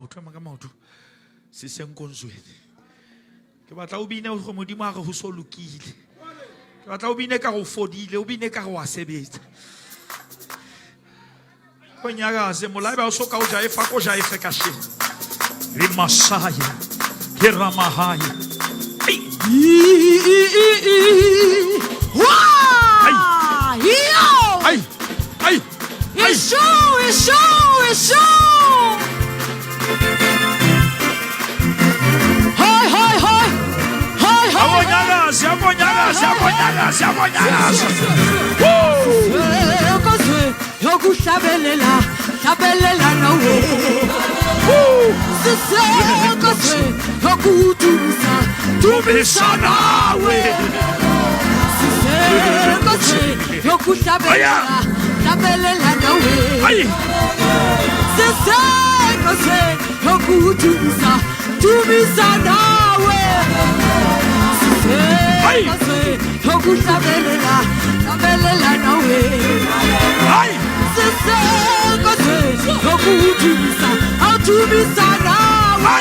Utlwa ka maoto se senkonzweni. Ke batla o bine go modimo a re go so lokile. Ke batla o bine ka go fodile, o bine ka go a sebetsa. Go nyagaze molaiba o so ka o jaifa ko jaife ka she. Le Masaya ke Ramahaya. Ai. Ai. It's show. Abonyagaze. Yokushabelela nawe. Sisekose yokutumisa nawe. Sisekose yokushabelela nawe. Sisekose yokutumisa nawe. Sisekose yokushabelela nawe. Sisekose yokutumisa nawe.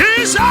Jesus!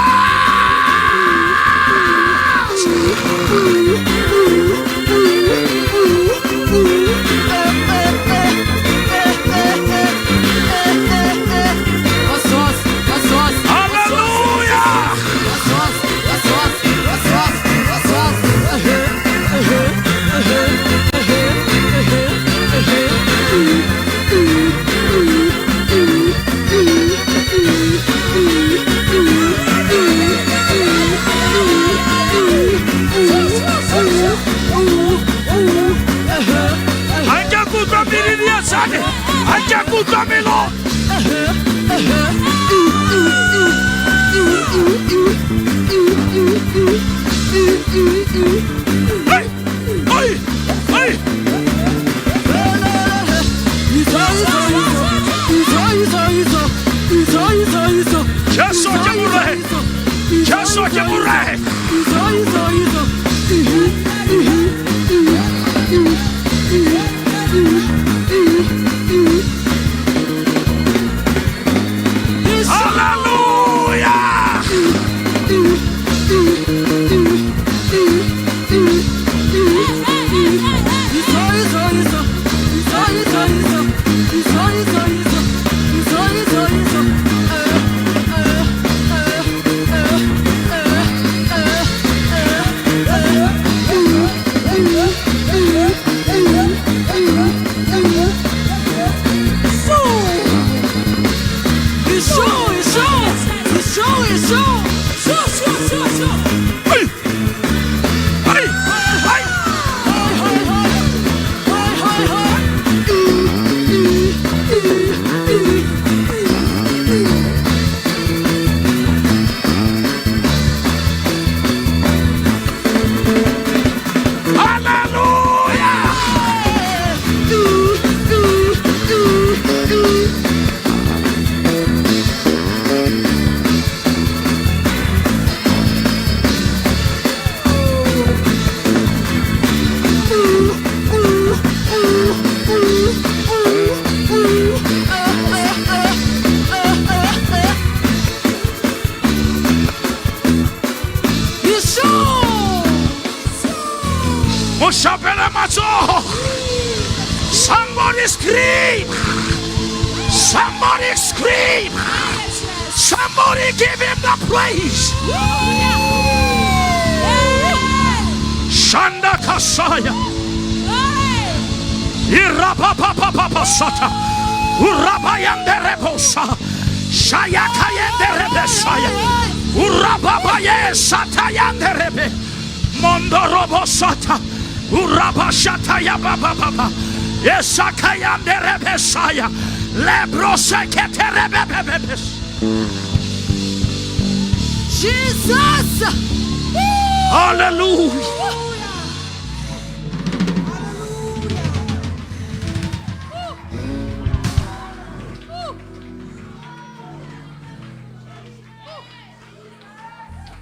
Somebody scream. Somebody scream. Somebody give him the praise. Shanda Kasaya. Irapapapapasata. Urabayanderebosa. Shayakayenderebesaya. Urababaye satayanderebe. Mondorobosata. Urabashataya bababa. Esakayanderebesaya. Lebroseketerebebebes. Jesus. Hallelujah.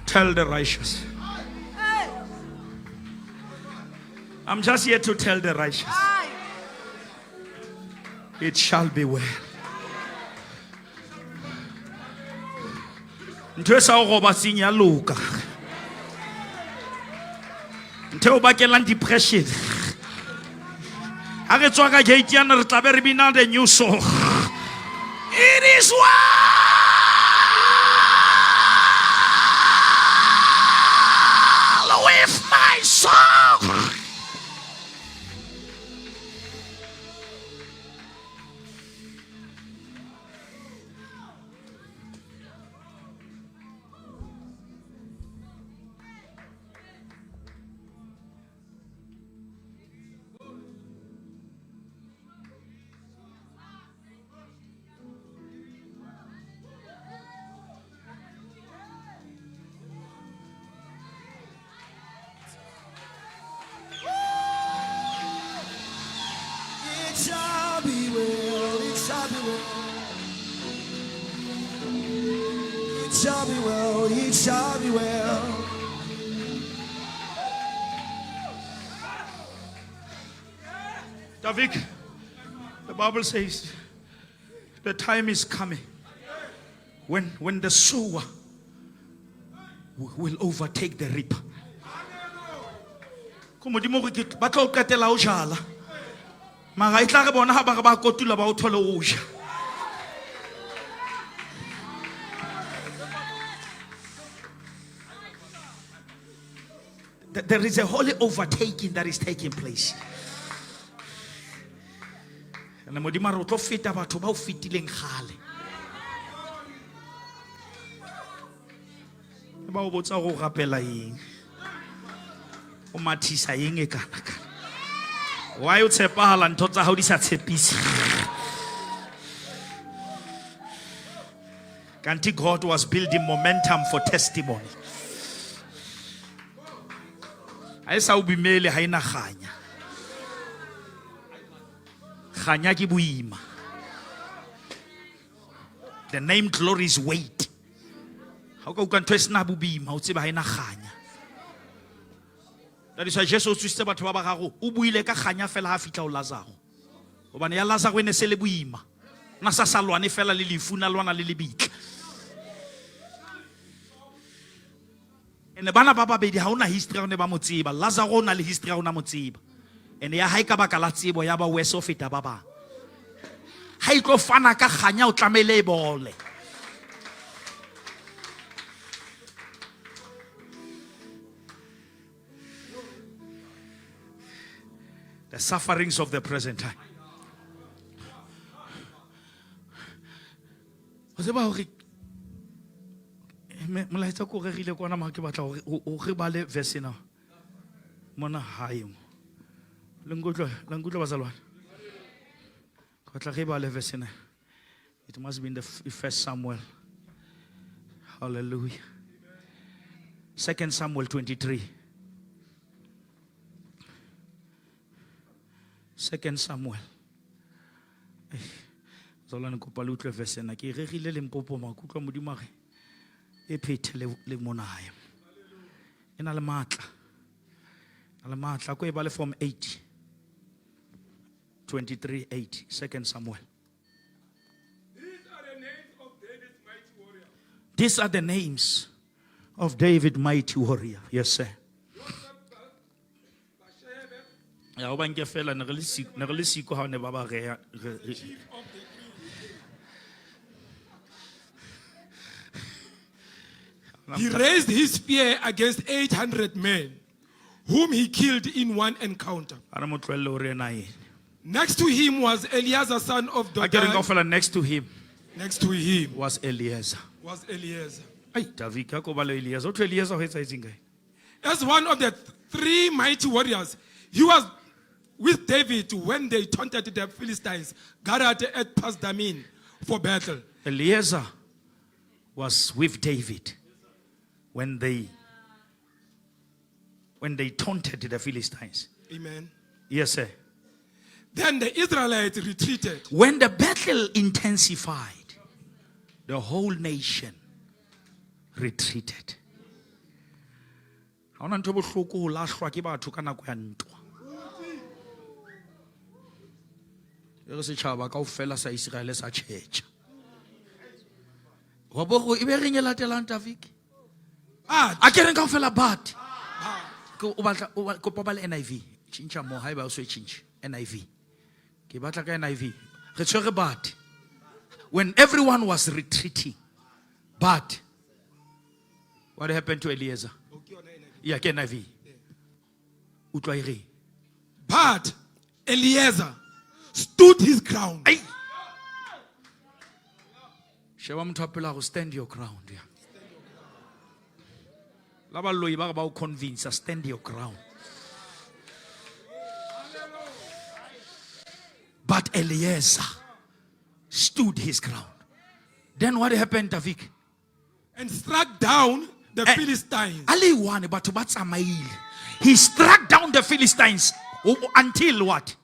Tell the righteous. I'm just here to tell the righteous. It shall be well. Ntwe sa go ba sinya loka. Ntwe o bakelang depression. Ha re tswa ka gate yana re tla be re bina the new song. It is well with my soul. It shall be well, it shall be well. It shall be well, it shall be well. Davik, the Bible says the time is coming when the sower will overtake the reaper. Come on, ba tlo qetela ho jala. Mara itla re bona ha ba ba kotula ba o thole o ja. There is a holy overtaking that is taking place. And modimo re tlo feta batho ba o fitileng gale. Ba o botsa go rapela eng. O mathisa eng e kana kana. Why you tshepahala ntho tsa hao di sa tshepise? Kanti God was building momentum for testimony. A sa o bimele ha ina khanya. Khanya ke boima. The name glory is weight. Ha o ka utlwa ntho e sena bobima o tseba ha ina khanya. That is why Jesus tswitse batho ba ba gago o buile ka khanya fela ha fitla o Lazaro. Hobane ya Lazaro ene se le boima. Na sa salwane fela le lefu na lwana le lebitla. Ene bana ba babedi ha ona history ya ne ba motseba. Lazaro na le history ya ona motseba. Ene ya haika ba ka la tsebo ya ba weso feta ba ba. Ha itlo fana ka khanya o tlamele e bole. The sufferings of the present time. O tseba hore molaetsa ko regile kwana ma ke batla o re bale verse na mona hae mo lengutlo bazalwana ko tla re bale verse na. It must be in the first Samuel. Hallelujah. 2 Samuel 23. 2 Samuel. Zolana ko pala utlwe verse na ke regile le mpopo makutlwa modimo re e phethe le monae. Ena le matla. Ale matla ko e bale from 8. 23:8. 2 Samuel. These are the names of David, mighty warrior. Yes, sir. Ya o banke fela ne re le siko ha ne ba ba re He raised his spear against 800 men, whom he killed in one encounter. ana mo tlwelle o re ena eng. Next to him was Eleazar, son of A ke reng Dodai. kaofela next to him Next to him was Eliezer. was Eleazar. Ai David ka ko ba le Eliezer. O thwe Eliezer ho etsaetseng kae? As one of the three mighty warriors, he was with David when they taunted the Philistines, gathered at Pasdammim for battle. Eliezer was with David when they taunted the Philistines. Amen. Yes, sir. Then the Israelites retreated. When the battle intensified, the whole nation retreated. Ha ona ntho e bohloko ho lahlwa ke batho ka nako ya ntwa. E re setjhaba kaofela sa Israel sa tjhetjha. Wa bo go e be reng e latelang Tavik? But A ke reng kaofela but. Ko o batla o kopa ba le NIV. Tjintja mo ha eba o so e tjintje NIV. Ke batla ka NIV. Re tshwere but. When everyone was retreating, but what happened to Eliezer? Yeah, ke NIV. Utlwa e reng? But Eleazar stood his ground. Ai. Sheba motho a pela go stand your ground. Yeah. La ba loyi ba ba o convince stand your ground. But Eliezer stood his ground. Then what happened, Tavik? And struck down the Philistines. Ali one but tsamaile. He struck down the Philistines until what?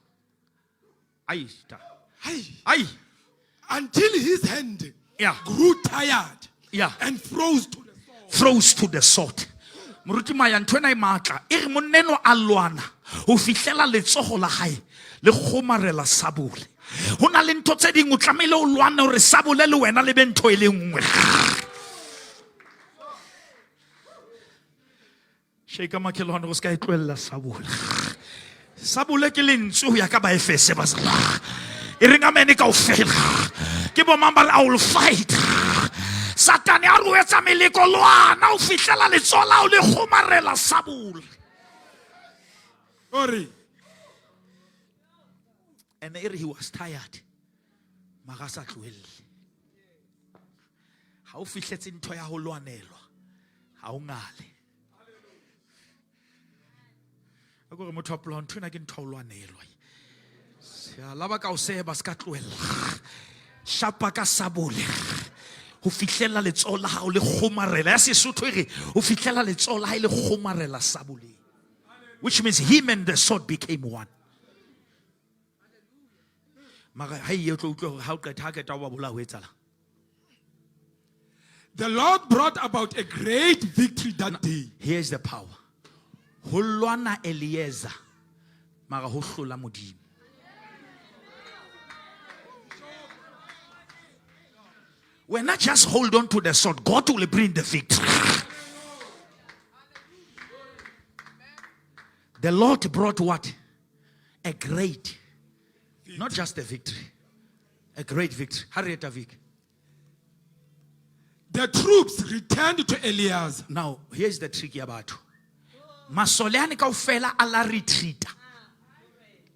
Ai. Hey, Ai. until his hand Yeah. grew tired Yeah. and froze to the floor. Froze to the sword. Moruti maya ntwena e matla. E re moneno a lwana. Ho fihlela letsogo la hae le kgomarela sabole. Ho na le ntho tse ding o tlamehile o lwana hore sabole le wena le be ntho e le nngwe. Sheka makhelwane go ska itlwella sabole. Sabole ke lentswe ho ya ka ba Efese ba sala. E reng amen ka ofela. Ke bo mamba I will fight. Satane a re o etsa meleko lwana o fihlela letsoho la o le kgomarela sabole. Sorry. And he was tired. Magasa tlohelle. Ha o fihletse ntho ya ho lwanelwa. Ha o ngale. A go re motho a plan ntho ke ntho o lwanelwa. Ya laba ka o se ba ska tlohella. Shapa ka sabole. Ho fihlela letsoho la hao le kgomarela. Ya Sesotho e re ho fihlela letsoho la hae le kgomarela sabole. Which means him and the sword became one. The Lord brought about a great victory that day. Here's the power. Hulwana Eliezer. Mara ho hlola Modimo. When not just hold on to the sword, God will bring the victory. The Lord brought what? A great, not just a victory, a great victory. Harriet Avik. The troops returned to Eleazar. Now, here's the tricky about it. Masoleane kaofela ala retreata.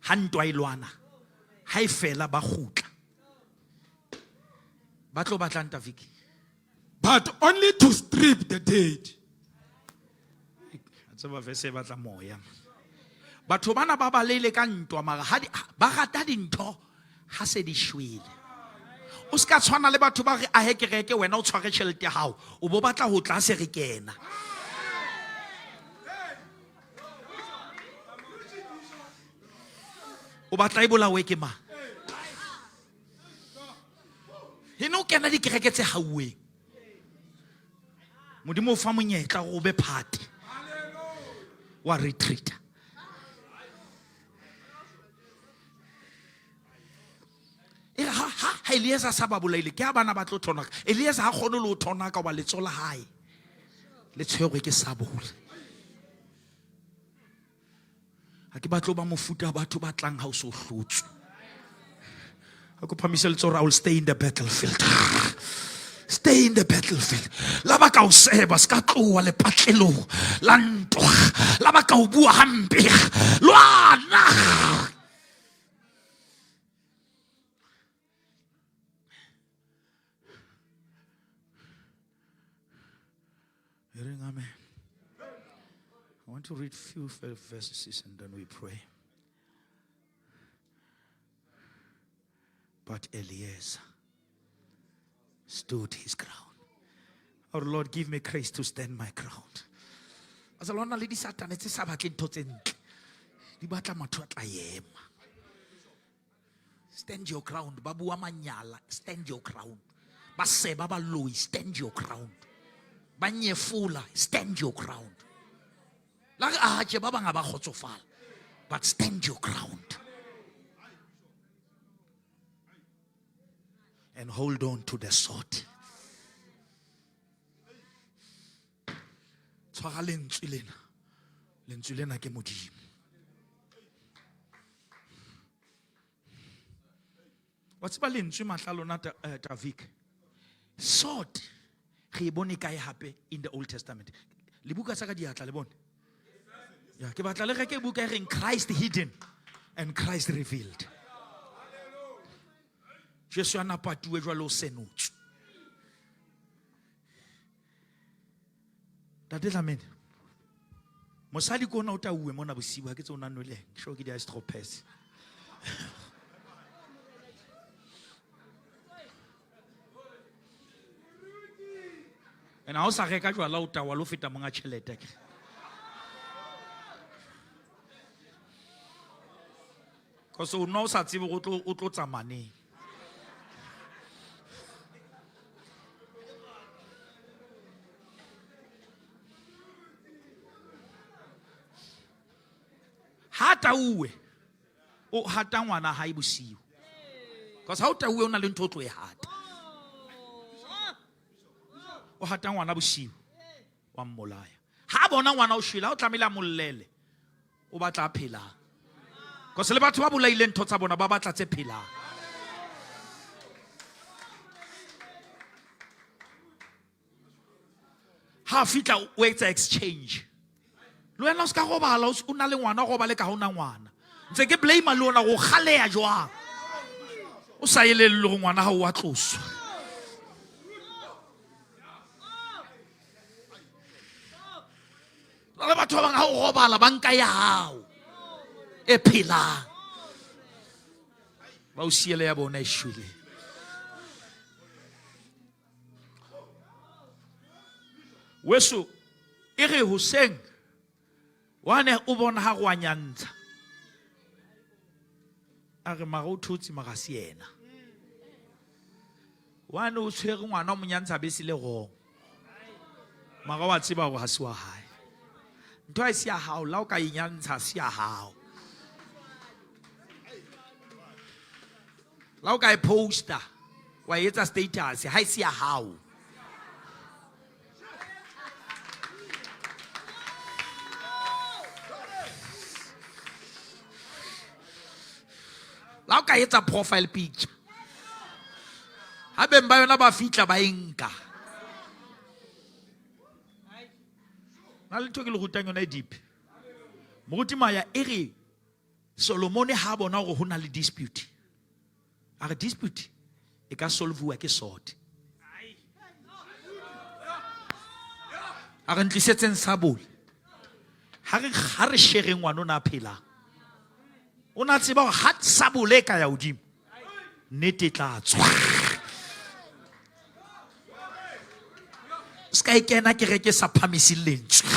Hantwa ilwana. Hai fela ba khutla. Batlo batlang Tavik. But only to strip the dead. Tsaba verse batla moya. Batho bana ba balele ka ntwa mara ha ba rata dintho ha se di shwele. O ska tshwana le batho ba re a hekereke wena o tshware tšhelete ya hao o bo batla ho tla se re kena. O batla e bolawe ke mang? He no kena di kereke tse hauweng. Modimo o fa monyetla go be party. Wa retreat. Ha Eliezer sa ba bolaile ke a bana ba tlo thona. Eliezer ha kgone le ho thona ka ba letso la hae. Le tshwerwe ke sabole. Ha ke batlo ba mofuta batho ba tlang ha o so hlotswe. Ha ko phamisela tsora, I will stay in the battlefield. Stay in the battlefield. Laba ka o seba ska tloa le patlelong la ntwa. Laba ka o bua hampe. Lwana. Amen. I want to read few verses and then we pray. But Eliezer stood his ground. Our Lord, give me grace to stand my ground. As a lona lady Satan, it's a sabakin toten. Di batla matho a tla ema. Stand your ground. Babu wa manyala, stand your ground. Ba seba ba loyi, stand your ground. Ba nyefula, stand your ground. La a je ba banga ba khotsofala, but stand your ground. And hold on to the sword. Tshwara lentswe lena. Lentswe lena ke Modimo. What's ba lentswe matla lona Davik? Sword re bone kae hape in the Old Testament. Libuka sa ka diatla le bone. Ya ke batla le ke buka re Christ hidden and Christ revealed. Jesu ana patuwe jwalo senotse. Dadela men. Mosadi ko na o ta uwe mona bosiwa ke tsona nole. Sho ke di astropes. And I also reka jwala o ta wa lo feta monga tšhelete. Because o no sa tsebe go tlo tsamane. Hata uwe o hata ngwana ha e bosiu. Because ha o ta uwe o na le ntho tlo e hata. O hata ngwana bosiu wa mmolaya. Ha bona ngwana o shwela o tlamela mollele. O batla phela. Because le batho ba bolaile ntho tsa bona ba batla tse phelang. Ha fitla o etsa exchange. Lo ena ska go bala o na le ngwana go ba le ka hona ngwana. Ntse ke blame le ona go khalea jwang. O sa ile le go ngwana ha o wa tloswa. Le batho ba nga go bala banka ya hao. E phela. Ba o siele ya bona e shwele. Weso e re Hussein wane o bona ha go anyantsha. A re maga o thotsi maga se yena. Wane o tshwere ngwana mo nyantsha be se le go. Maga wa tseba go ha se wa hae. Ntwa se ya hao la o ka inyantsha se ya hao. La o ka e poster wa etsa status ha se ya hao. La o ka etsa profile picture. Ha beng ba yona ba fitla ba enka. Na le tokelo go tang yona e deep. Moruti maya ere Solomon ha bona go hona le dispute. A re dispute e ka solvuwa ke sword. A re ntlisetseng sabole. Ha re share ngwana na phela. O na tseba ha sabole ka ya odimo. Nnete tla tswa. Ska ikena ke reke sa phamisi lentswe.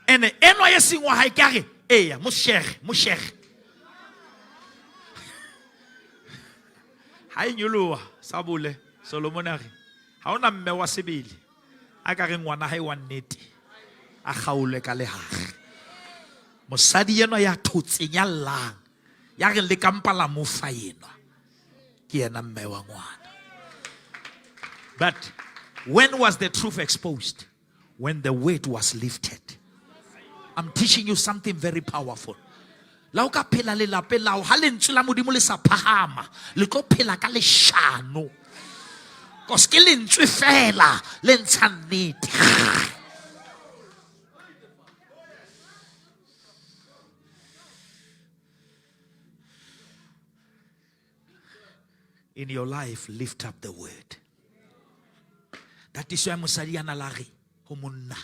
Ene eno ye singwa ha ikare eya mo share. Ha inyolowa sabole Solomon a re ha ona mme wa sebele a ka re ngwana ha e wa nnete a gaolwe ka lehage. Mosadi yeno ya thotseng ya llang ya re le kampa la mofa yeno ke yena mme wa ngwana. But when was the truth exposed? When the weight was lifted. I'm teaching you something very powerful. La o ka phela le lape la o ha lentswe la modimo le sa phahama le tlo phela ka leshano. Cause ke lentswe fela le ntsha nnete. In your life, lift up the word. That is why mosadi ana lare ho monna.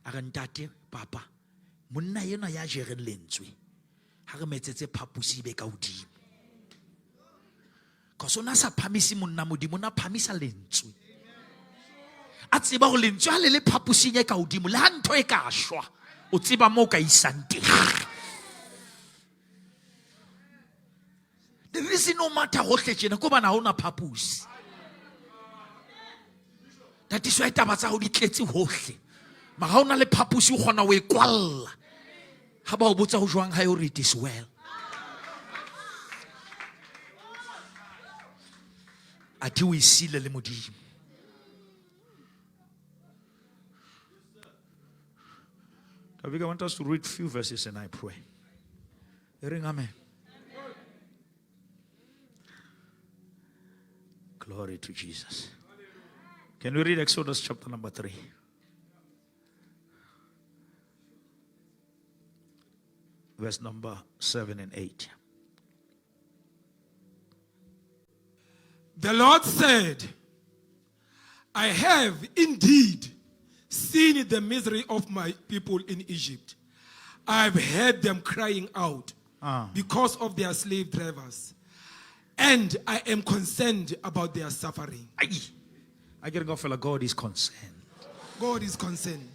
A re ntate papa, monna yena ya jereng lentswe. Ha re metsetse phapusi be ka hodimo. Cause ona sa phamisi monna modimo na phamisa lentswe. A tseba go lentswe ha le le phapusing e ka hodimo le ha ntho e ka shwa. O tseba mo ka isang teng. The reason no matter what le go bana hona purpose. That is why taba tsa go di tletse hohle. Ma ha ona le purpose o gona o e kwalla. Ha ba o botsa go jwang ha yo read this well. Ati o isile le modimo. I want us to read few verses and I pray. Ring amen. Glory to Jesus. Can we read Exodus chapter number 3? Verse number 7 and 8. The Lord said, I have indeed seen the misery of my people in Egypt. I've heard them crying out because of their slave drivers. And I am concerned about their suffering. I get go God is concerned. God is concerned.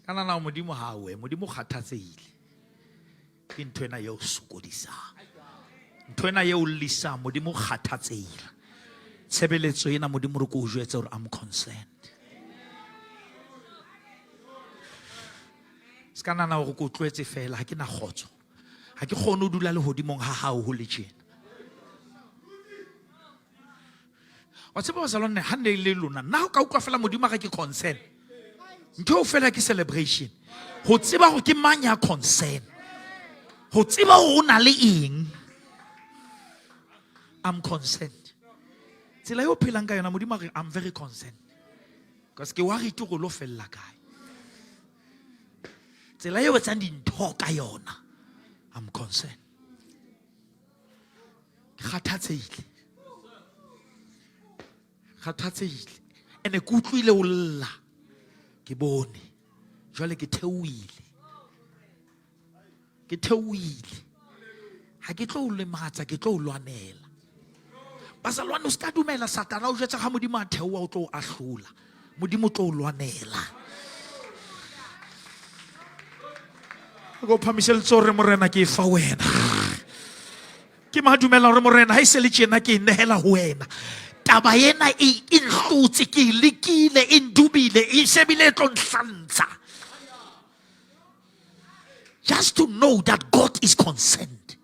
Kana na modimo ha we modimo kgathatseile. Ke ntwena ye o sokodisa. Ntwena ye o lisa modimo kgathatseile. Tshebeletso ena modimo re go jwetsa hore I'm concerned. Skana na go tlwetse fela ha ke na khotso. Ha ke khone o dula le hodimong ha hao ho le tjena. Wa tseba ba salone ha ne le lona na ka utlwa fela modimo ga ke concern. Ntho o fela ke celebration. Ho tseba go ke manya concern. Ho tseba o na le eng. I'm concerned. Tsela yo phelang ka yona modimo re I'm very concerned. Because ke wa re tu go lo fella kae. Tsela yo tsang dintho ka yona. I'm concerned. Kgathatseile. Kgathatseile. Ene ke utlwile o lla. Ke bone. Jwale ke theoile. Ke theoile. Ha ke tlo o lematsa, ke tlo o lwanela. Bazalwane o ska dumela Satana o jetsa ga modimo a theoa o tlo o ahlola. Modimo tlo o lwanela. Go phamisel tsore morena ke fa wena. Ke ma dumela re morena ha ise le tjena ke nehela ho wena. Taba yena e inhlutse ke likile indubile e shebile tlo nhlantsha. Just to know that God is concerned.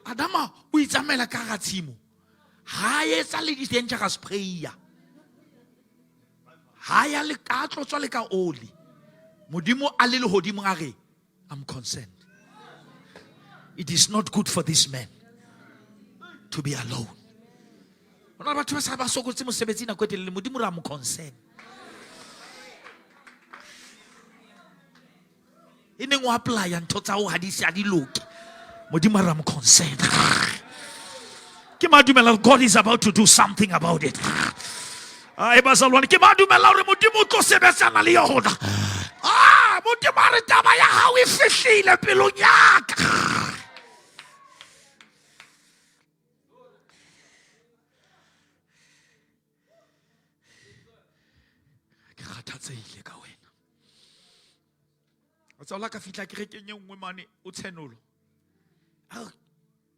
Adama o itsamela ka gatsimo. Ha etsa le dangerous prayer. Haya le ka tlotswa le ka oli. Modimo a le hodimo a re I'm concerned. It is not good for this man to be alone. Ona batho ba sa ba sokotse mosebetsi na kwetele modimo ra mo concern. Ineng o apply ntho tsa o hadisi a di loke. Modimo ra mo concern. Ke madumela God is about to do something about it. Ai bazalwane ke madumela re modimo tlo sebetsana le yona. Modimo re taba ya hao e fihlile pelong ya ka. Ke kgathatseile ka wena. O tsala ka fitla ke re ke nngwe mane o tshenolo.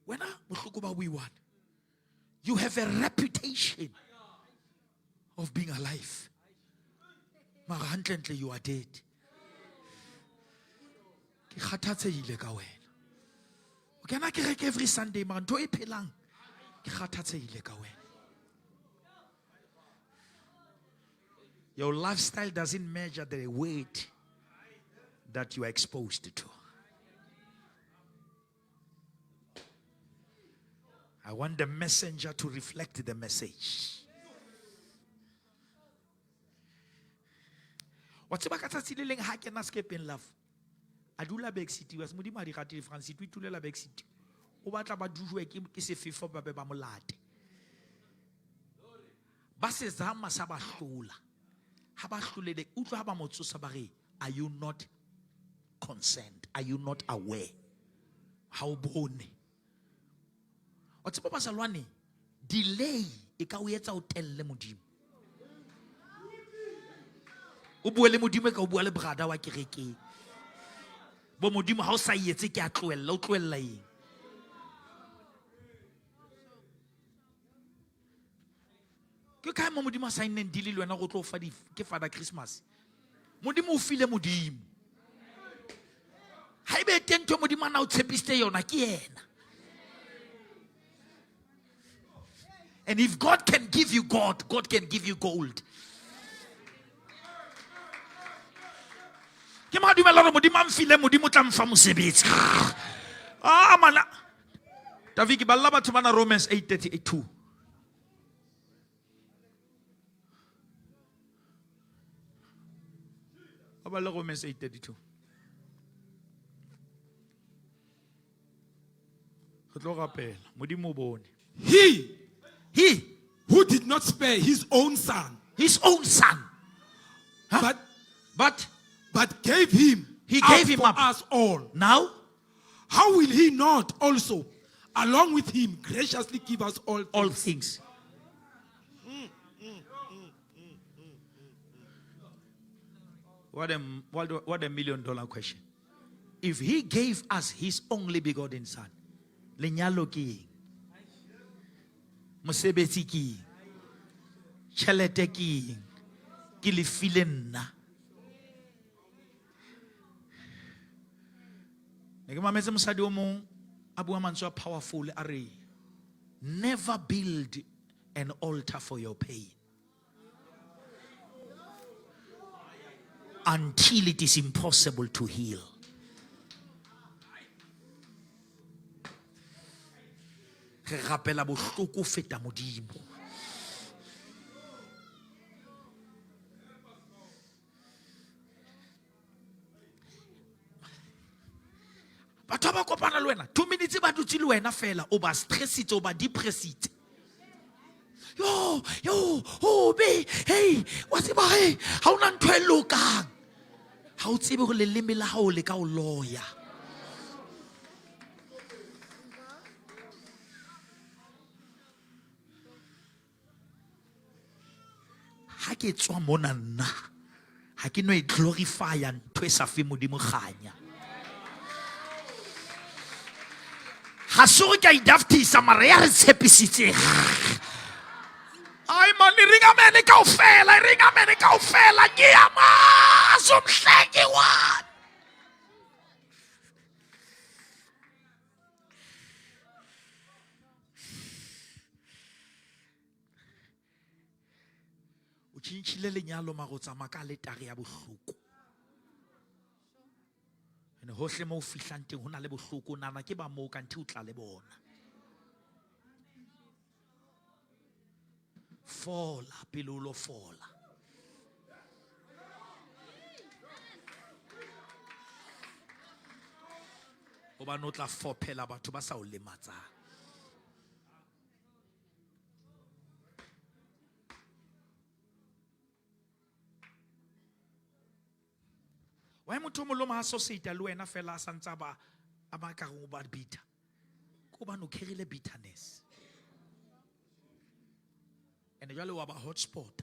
Wena bohloko ba buiwana. You have a reputation of being alive. Mara hantle you are dead. Ke kgathatseile ka wena. O kena kereke every Sunday, mara ntho e phelang ke kgathatsehile ka wena. Your lifestyle doesn't measure the weight that you are exposed to. I want the messenger to reflect the message. What's about Katsatsi ha ke na escape in love? Adula back city was modimo di gati France tu itulela back city. O batla ba dujwe ke sefefo ba be ba molate. Ba se zama sa ba hlola. Ha ba hlolele utlwa ha ba motsosa ba re, are you not concerned? Are you not aware? How bone? What's about Salwani? Delay e ka o etsa o telle modimo. O bua le modimo ka o bua le brada wa kereke. Bo modimo ha o sa yetse ke a tloella o tloella eng? Ke ka mo modimo sa ineng dile le wena go tlo fa di ke Father Christmas. Modimo o file modimo. Ha ibe teng tho modimo na o tshepiste yona ke yena. And if God can give you God, God can give you gold. Ke ma dumela re modimo amfile modimo tla mfa mosebetsi. Ah mana. Daviki ba la batho bana Romans 8:32. Abala Romans 8:32. Go tlo rapela modimo bone. He who did not spare his own son, Huh? but gave him gave him for up. us all. Now, How will he not also, along with him, graciously give us all all things? things. What a $1 million question. If he gave us his only begotten son, lenyalo ki, mosebetsi ki, tšhelete ki, ke le file nna. Ne ke mametse mosadi o mong a bua mantswe a powerful a re, never build an altar for your pain until it is impossible to heal. Re rapela bohloko feta modimo. Batho ba kopana le wena 2 minutes ba dutse le wena fela o ba stressitse o ba depressite. Yo, be, hey, what's it about? Hey, how not to look at? How it's able to limit la how le ka o lawyer. Ha ke tswa mona nna ha ke no e glorify ntwe sa fe modimo ganya. Ha so ke idaftisa mara ya re tshepisitse. Ay man ringa mene ka ofela ngiyama somhleki one. O tshintshile lenyalo magotsa maka le tare ya bohloko. Ene hohle mo fihlang teng hona le bohloko nana ke ba mo ka nthe o tla le bona. Fola pele o lo fola. O ba no tla fophela batho ba sa o lematsang. Wa motho mo lo ma associate le wena fela sa ntsa ba ka go ba bitter. Ko ba no kerile bitterness. And jalo wa ba hotspot.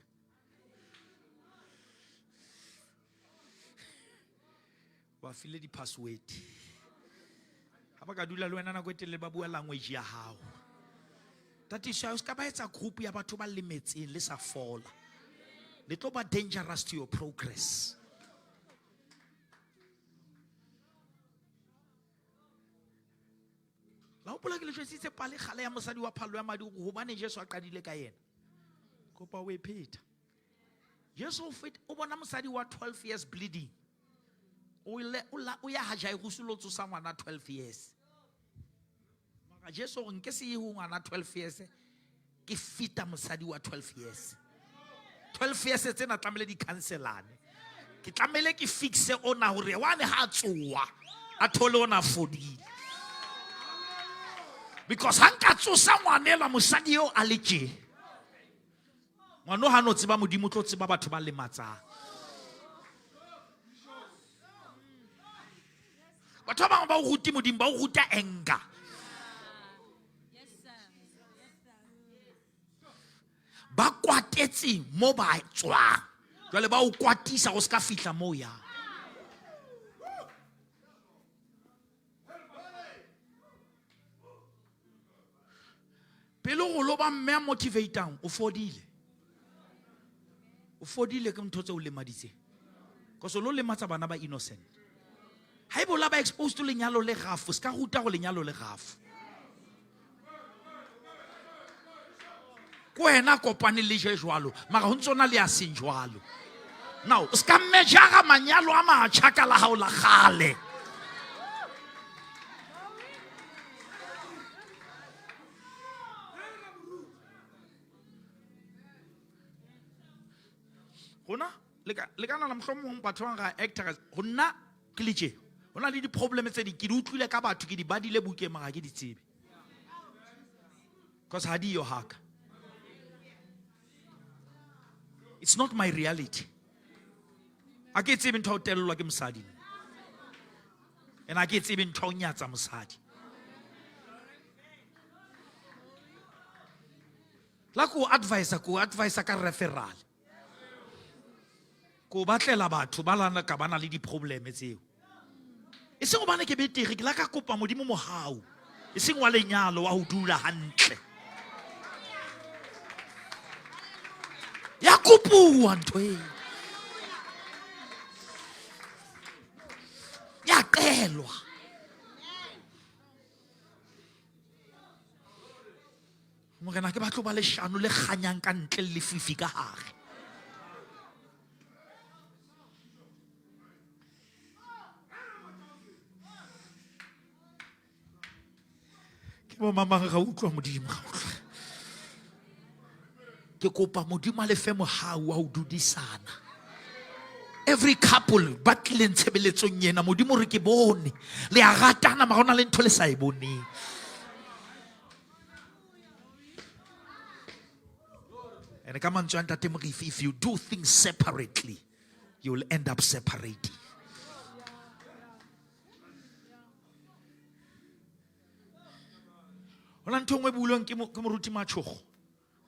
Wa file di password. Ha ba ka dula le wena na go etele ba bua language ya hao. That is why ska ba etsa group ya batho ba lemetseng le sa fola. Le tlo ba dangerous to your progress. La hopola ke le jwetsitse pale kgale ya mosadi wa phallo ya madi go hobane Jesu a qadile ka yena. Kopa o e pheta. Jesu o bona mosadi wa 12 years bleeding. O ya haja go sulotso sa ngwana 12 years. Mara Jesu go nke se ye ho ngwana 12 years ke fita mosadi wa 12 years. 12 years tsena tlamele di cancelane. Ke tlamele ke fixe ona hore wane ha tsoa a thole ona fodile. Because hanka tsosa ngwanela mosadi yo a letse. Ngwana ha no tseba modimo tlo tseba batho ba lematsang. Batho ba ba o ruti modimo ba o ruta enga. Ba kwatetse mo ba tswa. Jwale ba o kwatisa go ska fihla mo ya. Pelo go lo ba mme motivatang o fodile. O fodile ke ntho tse o lemaditse. Because lo lematsa bana ba innocent. Ha ibo la ba exposed to lenyalo le gafu, ska ruta go lenyalo le gafu. Wena kopane le jwalo mara ho ntsona le a seng jwalo. Now ska mejara manyalo a matjha la hao la gale. Hona le kana la mohlomong batho ba ga actors hona ke letse. Hona le di problem tse di ke di utlwile ka batho ke di badile buke mara ke di tsebe. Because ha di yo haka. It's not my reality. I get even to tell like msadi. And I get even to nyatsa msadi. La ko advise ka referral. Ko batlela batho ba lana ka bana le di probleme tseo. E seng bana ke betere ke la ka kopa modimo mo hao. E seng wa lenyalo wa ho dula hantle. Ya kopuwa ntwe. Ya kelwa. Morena ke batlo ba le shano le kganyang ka ntle le fifi ka hare. Ke mo mama ga utlwa modimo ga utlwa. Ke kopa modimo le fe mohau wa ho dudisana. Every couple batleng tshebeletsong yena modimo re ke bone le a ratana mara hona le ntho le sa e boneng. And come on, if you do things separately, you will end up separating. Hona ntho ngwe bulong ke moruti matshogo.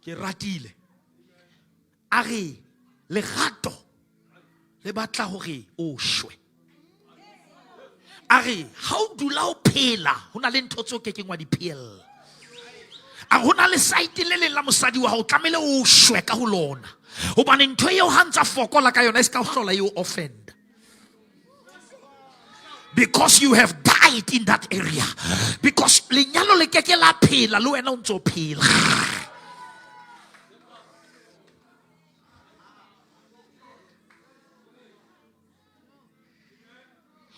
Ke ratile. Are le gato le batla hore o shwe. Are ha o dula o phela hona le ntho tso ke kengwa di phela. A hona le site le le la mosadi wa ho tlamele o shwe ka ho lona. Hobane ntho eo ha ntsa fokola ka yona e ska o hlola you offend. Because you have died in that area. Because lenyalo le keke la phela le wena o ntso phela.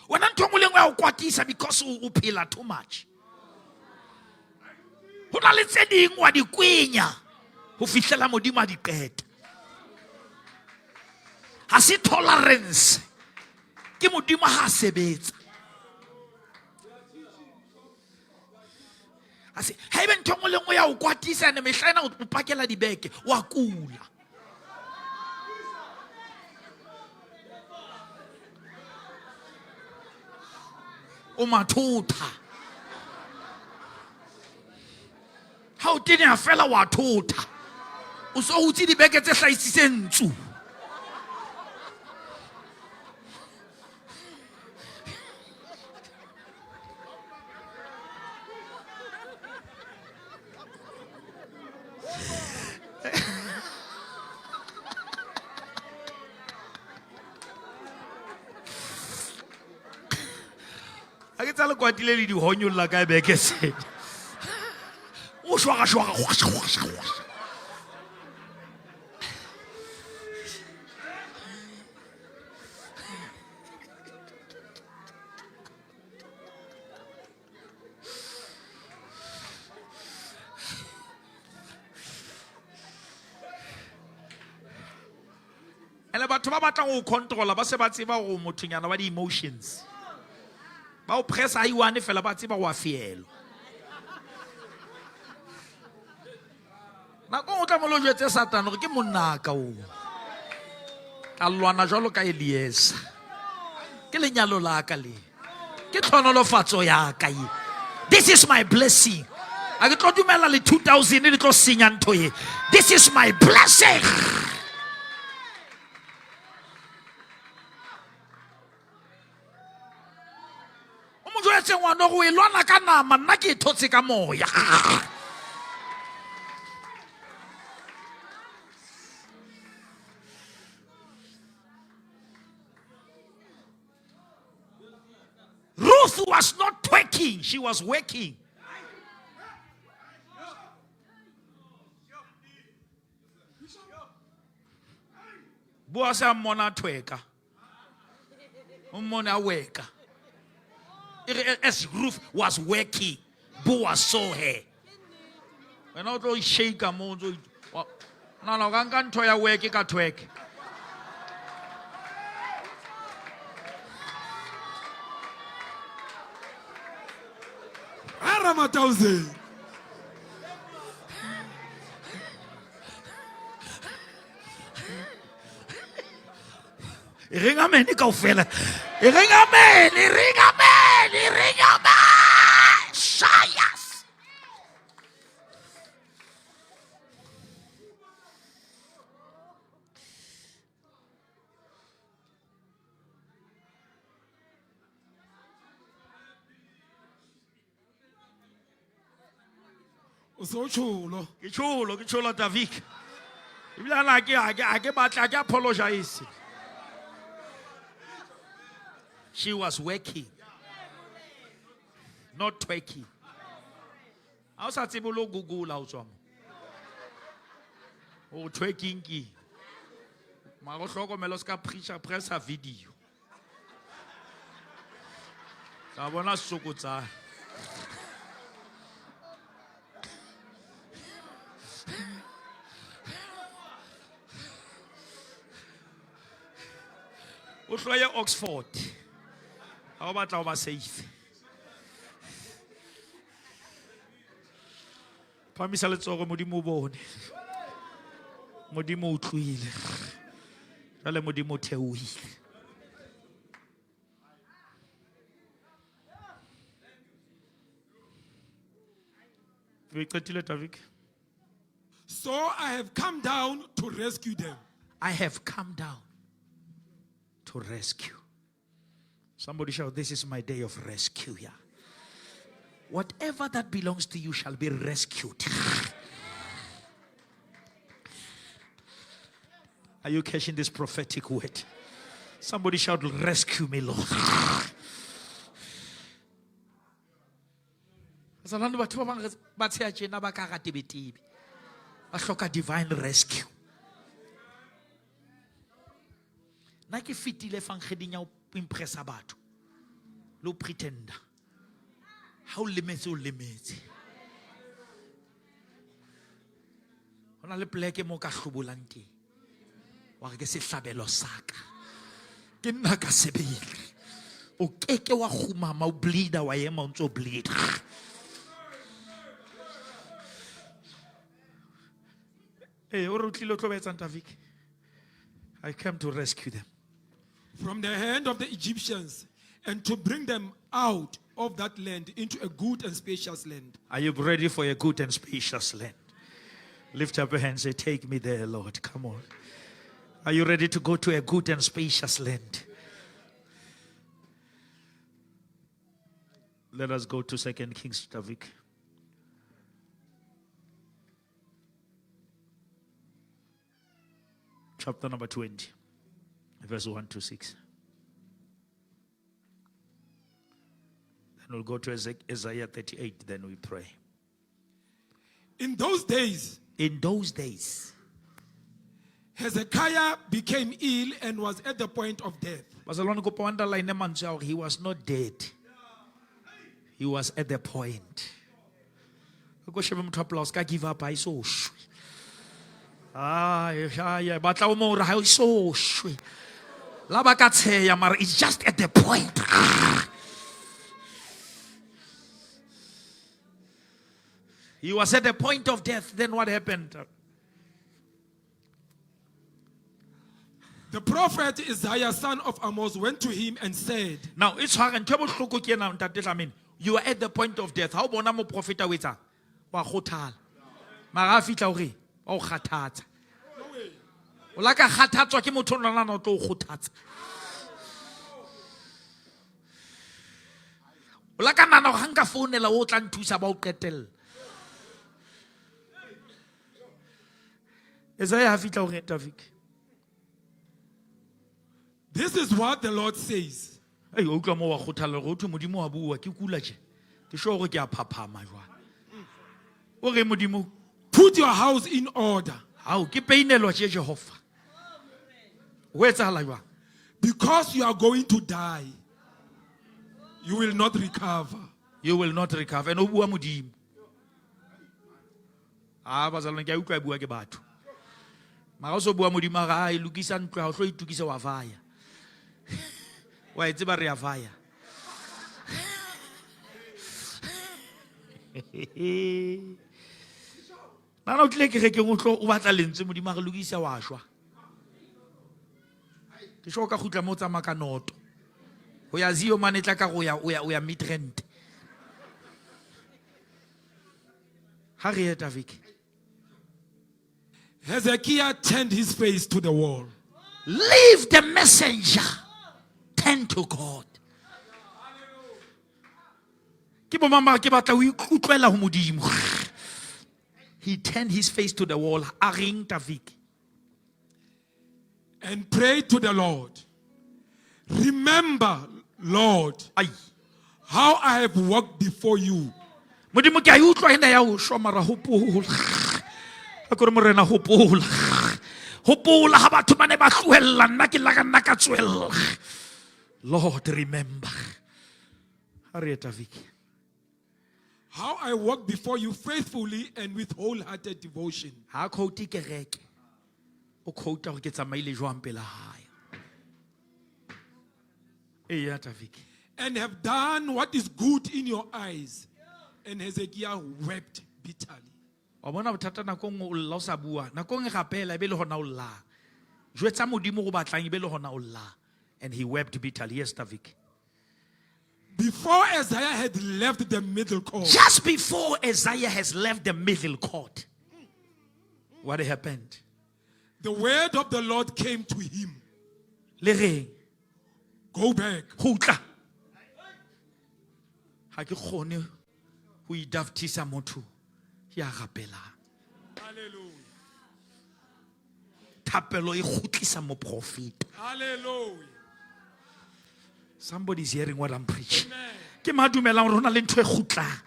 When I'm talking about kwatisa because o phela too much. Hona le tse ding wa di kwenya ho fihlela modimo a di qeta. Ha se tolerance. Ke modimo ha sebetsa. Ha se ha ebe ntho le ngwe ya o kwatisa ne mehlaena o pakela dibeke wa kula. O mathuta. Ha o tene a fela wa thota. O so utsi dibeke tse hlaisitse ntsu. A ke tsa le kwatile le di honyolla ka beke se. shwaga. And batho ba batlang go controla ba se ba tseba go mothonyana wa di-emotions ba o pressa a iwane fela ba tseba go a fielwa nako o tla mo lo jwetse Satan gore ke monna ka o ka lwana jalo ka Eliesa ke lenyalo la ka le ke tlhonolofatso ya ka ye. This is my blessing. A ke tlo dumela le 2000 le tlo senya ntho ye. This is my blessing. Ngwana go e lwana ka nama nna ke thotse ka moya. Ruth was not twerking, she was working. Boa sa mona tweka. Mona weka. As Ruth was working, Boaz saw her. When I don't shake a moon, no, I can't try a work, it work. Aramatauze. Ring amen, kaofela. Ring amen, ring amen, ring amen. Shayas. Usochulo. Ke chulo David. Ibila ke batla ke apologize. She was working, not twerking. I was at able to Google out some. Oh, twerking ki. Marohloko meloska preacher press a video. Sabona sokotsa. Uhlwaye Oxford. How about our safe? Phamisa letsogo modimo bone. Modimo utlwile. Jale modimo theohile. We qetile Tavik. So I have come down to rescue them. I have come down to rescue. Somebody shout, this is my day of rescue. Yeah. Whatever that belongs to you shall be rescued. Are you catching this prophetic word? Somebody shout, rescue me, Lord. Divine rescue. Na ke fitile fang kheding ya impressa batho lo pretender ha o lemetse o lemetse hona le pleke mo ka hlobolang teng wa re ke sehlabelo saka ke nna ka sebele o keke wa khumama o bleeder wa yema o ntso bleed. Hey, o re utlile tlo betsa Ntavik. I came to rescue them from the hand of the Egyptians and to bring them out of that land into a good and spacious land. Are you ready for a good and spacious land? Lift up your hands and say, take me there, Lord. Come on. Are you ready to go to a good and spacious land? Let us go to 2 Kings, Tavik. Chapter number 20. Verse 1 to 6. Then we'll go to Isaiah 38, then we pray. In those days, Hezekiah became ill and was at the point of death. bazalwane kopa o underline mantswe a hore he was not dead, he was at the point. Ko shebe motho a pula, o ska give up, ha e so shwe. Ya batla o mo re ha e so shwe. La ba ka tsheya mara it's just at the point. He was at the point of death. Then what happened? The prophet Isaiah, son of Amos, went to him and said, Now it's hard and trouble to cook now. I mean, you are at the point of death. How about mo prophet awetsa? Wa khothala. Mara fitla hore o kgathatsa. O la ka kgathatswa ke motho nana no tlo kgothatsa. O la ka nana ga nka founela o tla nthusa ba o qetella. Isaiah fitla hore David. this is what the Lord says. Hey, o tla mo wa khothala go thwe modimo wa bua ke kula je. Ke sho gore ke a phaphama jwa. O re modimo, Put your house in order, hao ke peinelwa je Jehova. Ho etsahala jwa. because you are going to die. You will not recover. You will not recover. And o bua modimo. Bazalwane ke a utlwa bua ke batho. Mara o so bua modimo ga e lokisa ntlo ha o tlo itukisa wa vaya. Wa itse ba re ya vaya. Nana o tle ke re ke ngotlo o batla lentswe modimo a re lokisa wa shwa. Ke sho ka khutla mo tsama ka noto. Ho ya zio mane tla ka go ya o ya Midrand. Ha re eta Vicky. Hezekiah turned his face to the wall. Leave the messenger. Turn to God. Ke bo mama ke batla o ikutlwela ho modimo. He turned his face to the wall. A ring David. And prayed to the Lord. Remember, Lord, Ai. how I have walked before you. Modimo ke a utlwa ena ya o shomara hopola. A go re morena hopola. Hopola ha batho ba ne ba tlohella nna ke la ka nna ka tswella. Lord, remember. Ha re eta Vicky. How I walk before you faithfully and with wholehearted devotion. Ha khouti kereke. O khouta go ke tsamaile jwang pela hae. Eya David. And have done what is good in your eyes. And Hezekiah wept bitterly. Wa bona bothata nakong o lla o sa bua. Nakong e gapela be le hona o lla. Jwetsa modimo go batlang be le hona o lla. And he wept bitterly. Yes, David. Before Isaiah had left the middle court, Just before Isaiah has left the middle court, what happened? the word of the Lord came to him. Le reng? Go back. Hutla. Ha ke khone ho idaftisa motho ya gapelang. Hallelujah. Thapelo e khutlisa mo profeta. Hallelujah. Somebody's hearing what I'm preaching. Amen. Ke madumelang rona le ntwe khutlang.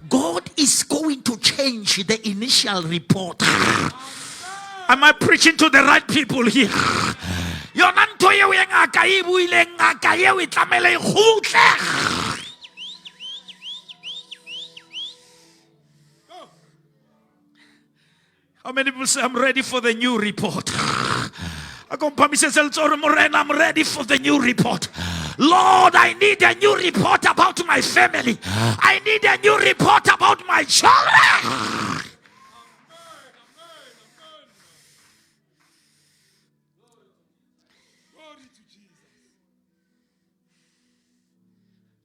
God is going to change the initial report. Am I preaching to the right people here? Yona ntho eo e ngaka e buile ngaka eo e tlamela e khutle. How many people say I'm ready for the new report? I'm ready for the new report. Lord, I need a new report about my family. I need a new report about my children. Glory to Jesus.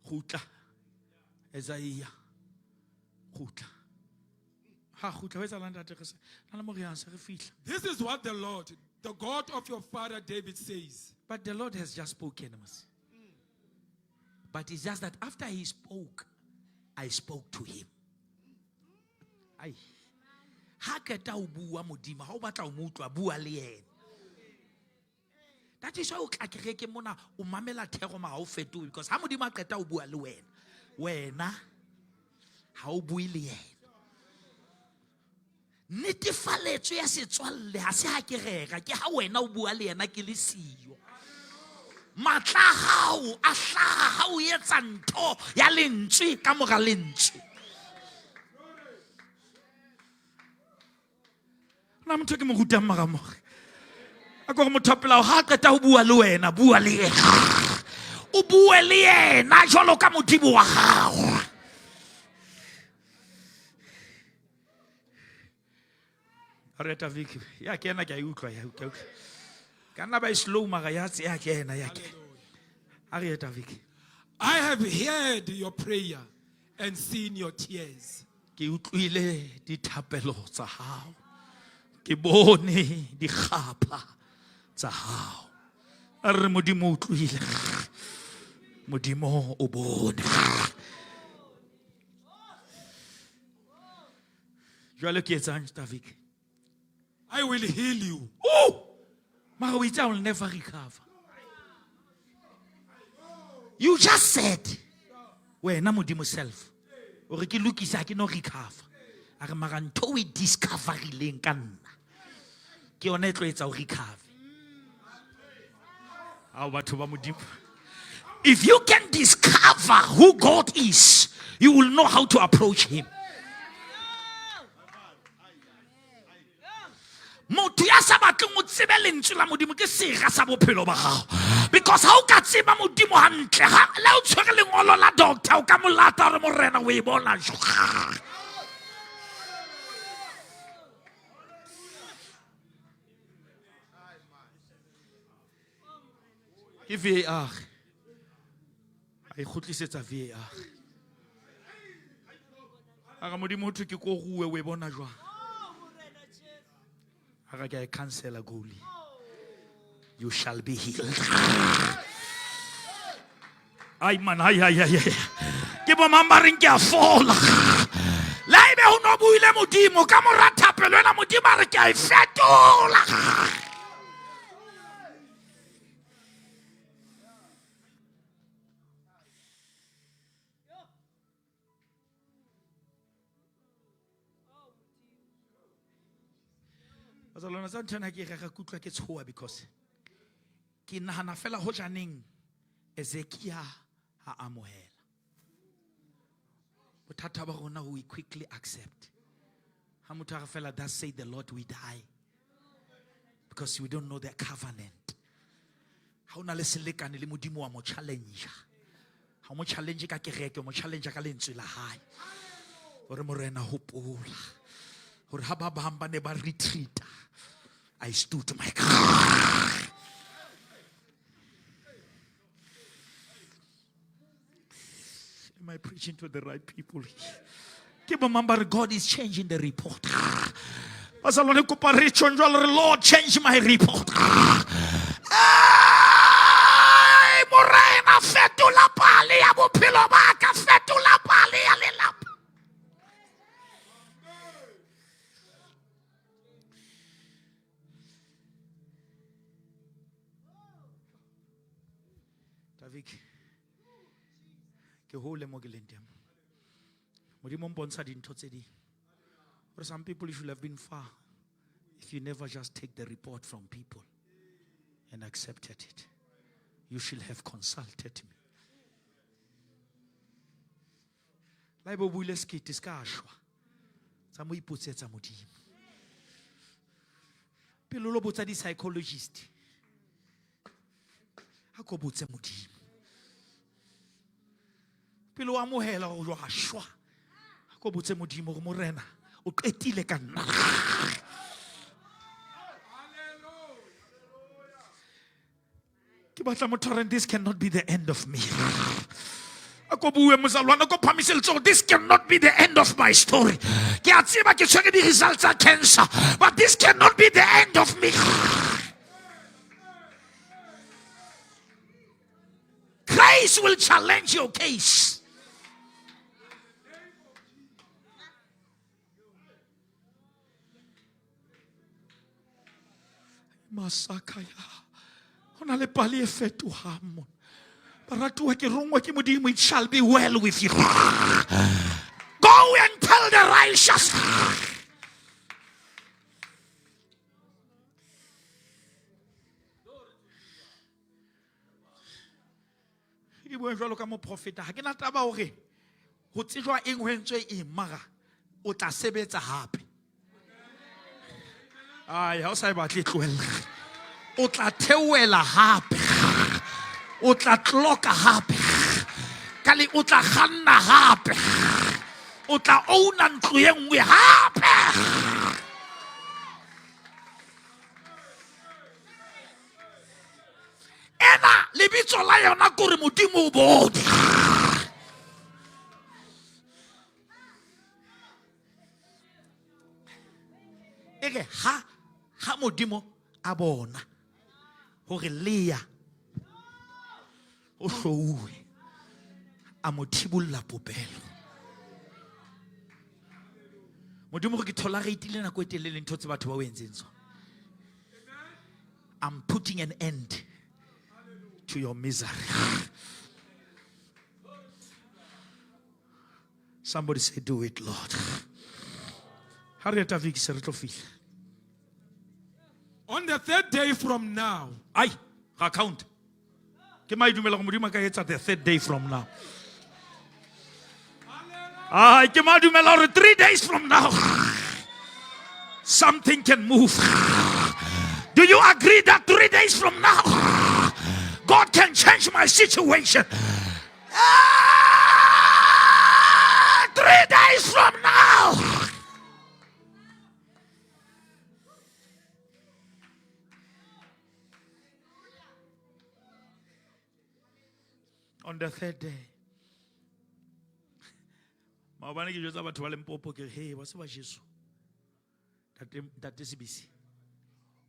Khutla. Isaiah. Khutla. Ha khutla wetsa landa tegese. Nna mo re yang se re fihla. This is what the Lord, the God of your father David says. But the Lord has just spoken. But it's just that after he spoke, I spoke to him. Ai. Ha keta o bua modimo, ha o batla o mutwa bua le yena. That is why o tla kereke mona o mamela thego ma ha o fetoe, because ha modimo a qeta o bua le wena ha o bue le yena. Netefaletso ya setswalle ha se ha ke rega ke ha wena o bua le yena ke le siyo. Matla hao a hlaha ha o etsa ntho ya lentswe ka mora lentswe. Na motho ke mo rutang maramore. A go re motho pela ha qeta ho bua le wena, bua le yena. O bue le yena jwalo ka modimo wa gago. Areta Vicky, ya kena ke a utlwa ya utlwa. Kana ba slow mara ya tse ya kena ya ke. Areta Vicky. I have heard your prayer and seen your tears. Ke utlwile dithapelo tsa hao. Ke bone dikgapa tsa hao. A re modimo o utlwile. Modimo o bone. Jwale ke etsang Vicky? I will heal you. Oh! Mara o itse I will never recover. You just said, Wena modimo self. O re ke lokisa ke no recover. A re mara ntho we discoverileng ka nna. Ke yona e tlo etsa o recover. Ao batho ba modimo. if you can discover who God is, you will know how to approach him. Motho ya sa batleng o tsebe lentswe la modimo ke sega sa bophelo ba gago. Because ha o ka tseba modimo hantle, ha la o tshwere lengolo la doctor o ka molata re morena o e bona jwa. Ke VAR. Ai khotlisetsa VAR. Aga modimo ho ke ko ruwe o e bona jwa. Aga ke a cancela goalie. You shall be healed. Ai man, ai. Ke bo mambareng ke a fola. La ebe ho no buile modimo ka mora thapelo ena modimo a re ke a e fetola. Bazalwana sa ntshana ke rega kutlwa ke tshoa because ke nahana fela ho janeng Ezekiel ha amohela. Bothata ba rona we quickly accept. Ha motho a fela that say the Lord we die. Because we don't know the covenant. Ha ona le selekane le modimo wa mo challenge. Ha mo challenge ka kereke, mo challenge ka lentswe la hae. Hore morena hopola. Hore ha ba bamba ne ba retreat. I stood to my God. Am I preaching to the right people? Remember, God is changing the report. Lord, change my report. Morena fetula pali ya bophelo ba ka, fetula pali ya lelapa. Ke hole mo ke leng teng. Modimo mpontsha dintho tse di. For some people you should have been far if you never just take the report from people and accepted it. You should have consulted me. La ibo buile skiti ska shwa. Tsa mo ipotsetsa modimo. Pelo lo botsa di psychologist. Ha go botse modimo. Pelo wa mohela go jwa shwa. Go botse modimo go morena o qetile ka nna. Ke batla motho this cannot be the end of me. Ako bue mozalwana ko phamiseltso this cannot be the end of my story. Ke a tseba ke tshwere di results of cancer, but this cannot be the end of me. Grace will challenge your case. Masakaya. Ona le pali e fetoha mo. Baratuwa ke rongwa ke modimo, it shall be well with you. Go and tell the righteous. ke bue jwalo ka mo profeta ha ke na taba hore ho tsejwa eng ho entswe eng mara o tla sebetsa hape. Ai ha o sa batle tlohella. O tla theoela hape. O tla tloka hape. Kale o tla kganna hape. O tla ouna ntlo e nngwe hape. Ena lebitso la yona kore modimo o bone. Eke ha modimo a bona hore Leah o hlouwe a mo thibolla popelo. Modimo re ke tolerate-ile nako e telele ntho tse batho ba o entseng tsona. I'm putting an end to your misery. Somebody say, do it, Lord. On the third day from now. Ai, account. Ke mai dumela go modimo ka etsa the third day from now. Ai, ke mai dumela gore 3 days from now something can move. Do you agree that 3 days from now God can change my situation? 3 days from now. On the third day. Maobane ke jwetsa batho ba Limpopo ke hey ba se ba Jesu. Tate Sibisi.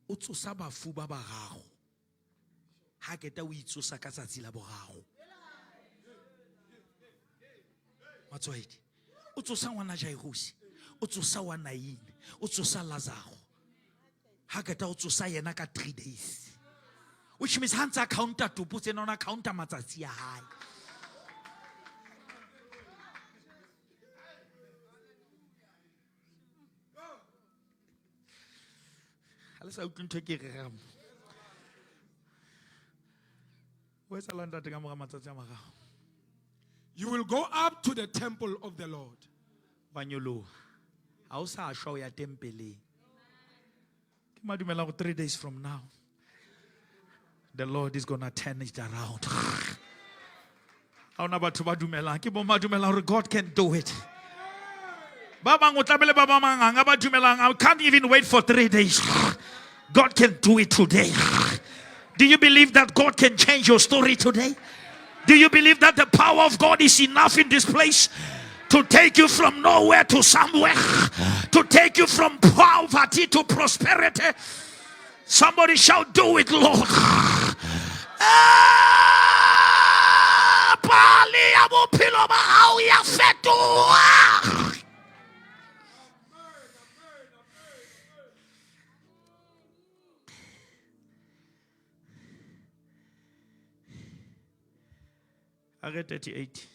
O tsosa bafu ba barago. Ha keta o itsosa ka tsatsi la boraro. Matswedi. O tsosa ngwana Jairus. O tsosa wa Nain. O tsosa Lazaro. Ha keta o tsosa yena ka 3 days. Which means hands counter to put in on a counter matsatsi ya hae. Where's You will go up to the temple of the Lord. Banyolo. Ausa show ya tempele. Ke madumela go 3 days from now. The Lord is going to turn it around. God can do it. I can't even wait for 3 days. God can do it today. Do you believe that God can change your story today? Do you believe that the power of God is enough in this place to take you from nowhere to somewhere? To take you from poverty to prosperity? Somebody shout, do it, Lord. I read 38.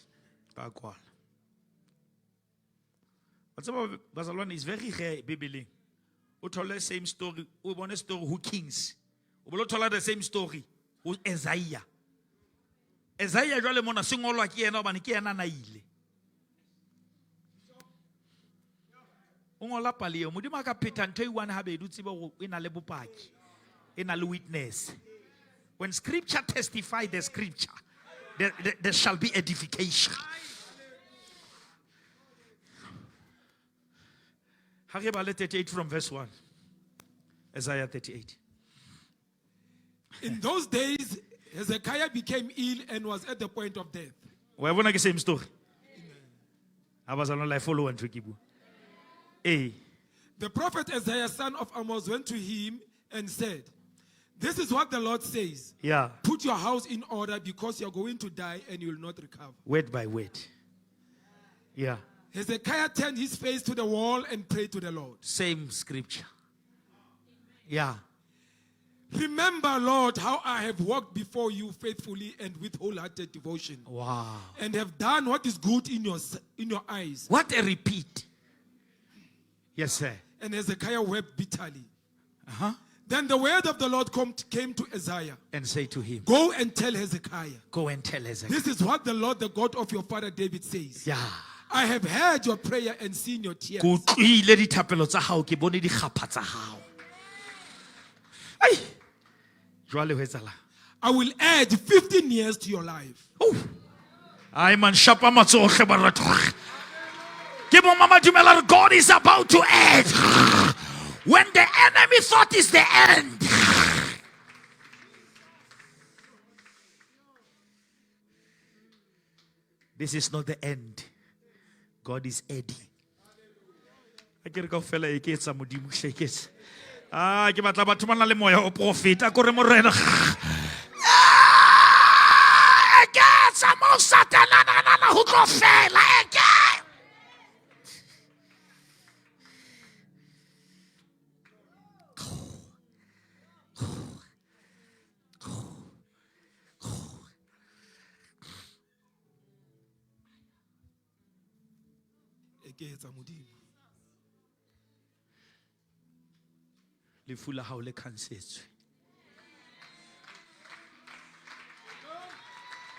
What's about Bazalwane is very rare, Bibeli. We told the same story. We want a story who kings. We told the same story. Who Isaiah. Isaiah jwale mona singolo a kiena ba ke ena na ile. O ngola paleo modimo ka pheta ntho e one ha be dutse ba go ena le bopaki. Ena le witness. When scripture testify the scripture, there shall be edification. Haggai 38 from verse 1. Isaiah 38. In those days, Hezekiah became ill and was at the point of death. We have the same story. I was on follow and tricky. The prophet Isaiah, son of Amos, went to him and said, "This is what the Lord says. Yeah. Put your house in order because you're going to die and you will not recover." Word by word. Yeah. Hezekiah turned his face to the wall and prayed to the Lord. Same scripture. Yeah. "Remember, Lord, how I have walked before you faithfully and with wholehearted devotion. Wow. And have done what is good in your eyes." What a repeat. Yes, sir. And Hezekiah wept bitterly. Then the word of the Lord came to Isaiah. and say to him, Go and tell Hezekiah. go and tell Hezekiah. This is what the Lord, the God of your father David says. Yeah. I have heard your prayer and seen your tears. Ke utlwile dithapelo tsa hao, ke bone dikgapha tsa hao. Ai. Jwale ho etsahalang? I will add 15 years to your life. Oh. Ai man shapa matsohle ba ratho. Ke bo mama dumela re God is about to end. When the enemy thought it's the end. This is not the end. God is adding. Akere kaofela e ke etsa modimo sheketse. Ah, ke batla batho ba na le moya o profeta kore morena. Ah, ke etsa mo satana na ho tlo fela eke. Lefu la hao le khansetswe.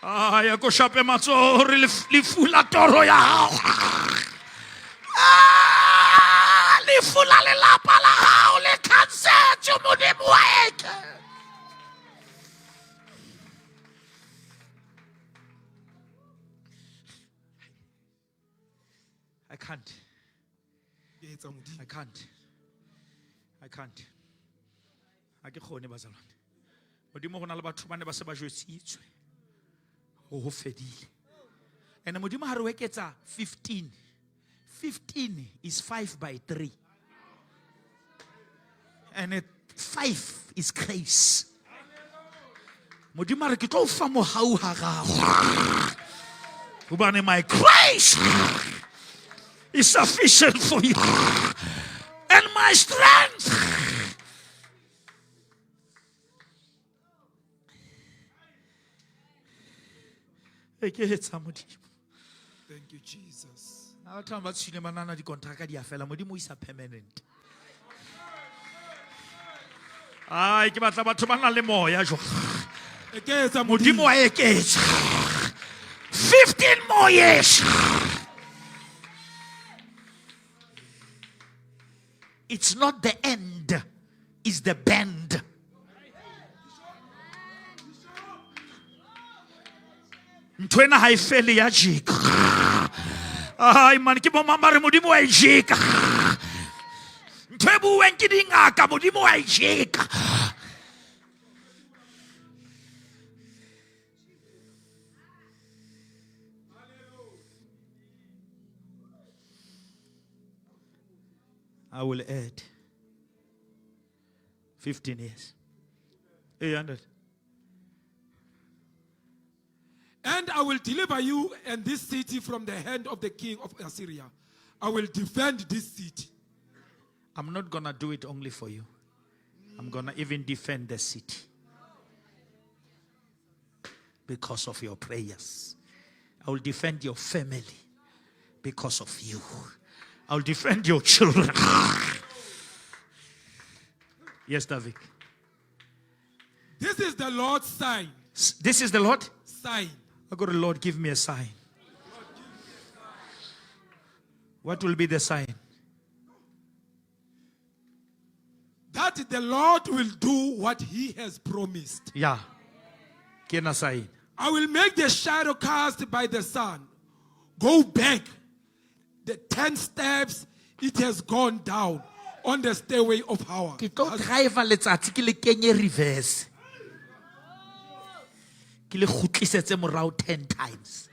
Ya ko shape matsoho re lefu la toro ya hao. Lefu la lelapa la hao le khansetswe modimo wa eke. I can't. Ha ke khone bazalwane. Modimo go na le batho ba ne ba se ba jwetsitswe. Ho fedile. And modimo ha re weketsa 15. 15 is 5 by 3. And 5 is grace. Modimo re ke tlo fa mohau ha gago. Hobane my grace is sufficient for you. And my strength. Thank you, Jesus. Di contract di a fela modimo isa permanent. Ai ke batla batho ba na le moya jo. Modimo wa eketsa. 15 more years. It's not the end, it's the bend. Ntwena ha ifele ya jika. Ai man ke bo mama re modimo wa jika. Ntwebu wen ke dingaka modimo wa jika. I will add 15 years. 800. And I will deliver you and this city from the hand of the king of Assyria. I will defend this city. I'm not going to do it only for you. I'm going to even defend the city. Because of your prayers. I will defend your family. Because of you. I'll defend your children. Yes, David. This is the Lord's sign. This is the Lord? Sign. I go to Lord, give me a sign. What will be the sign? That the Lord will do what he has promised. Yeah. Kena sign. I will make the shadow cast by the sun go back. The 10 steps it has gone down on the stairway of power. Ke tlo drive letsatsi ke le kenye reverse. Ke le khutlisetse morao 10 times.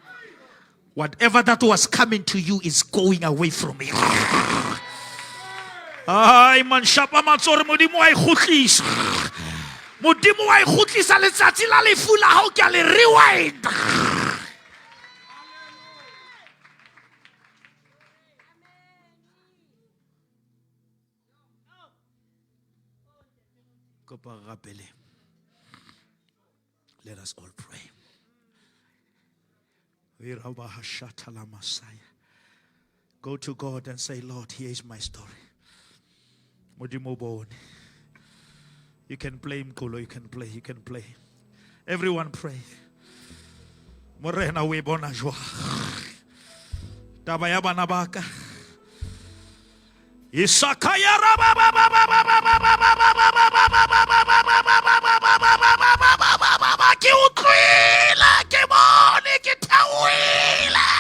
Whatever that was coming to you is going away from you. Ai man shapa matsore modimo wa ikhutlisa. Modimo wa ikhutlisa letsatsi la lefu la hao ke le rewind. Let us all pray. Go to God and say, Lord, here is my story. Modimo bone. You can play, Mkolo. You can play. You can play. Everyone pray. Morena we bona jwa. Taba ya bana baka. Isakaya raba ba ba ba ba ba ba ba ba ba ba ba ba ba ba ba ba ki utlwile ke bone ke thawile.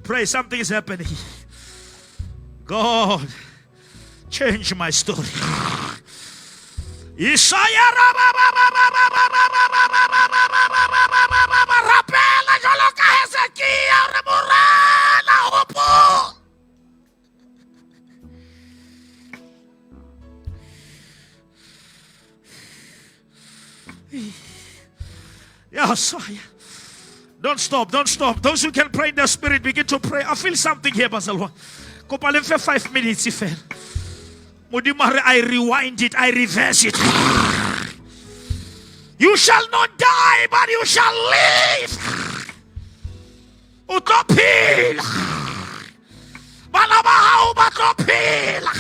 Pray, something is happening. God, change my story. Isaiah rapela jalo ka Hezekia re morena hopo. Yes, don't stop, don't stop. Those who can pray in the spirit, begin to pray. I feel something here, Basalwa. Kopalem for 5 minutes, if Mudimare, I rewind it, I reverse it. You shall not die, but you shall live. Utopila. Balabahau batopila.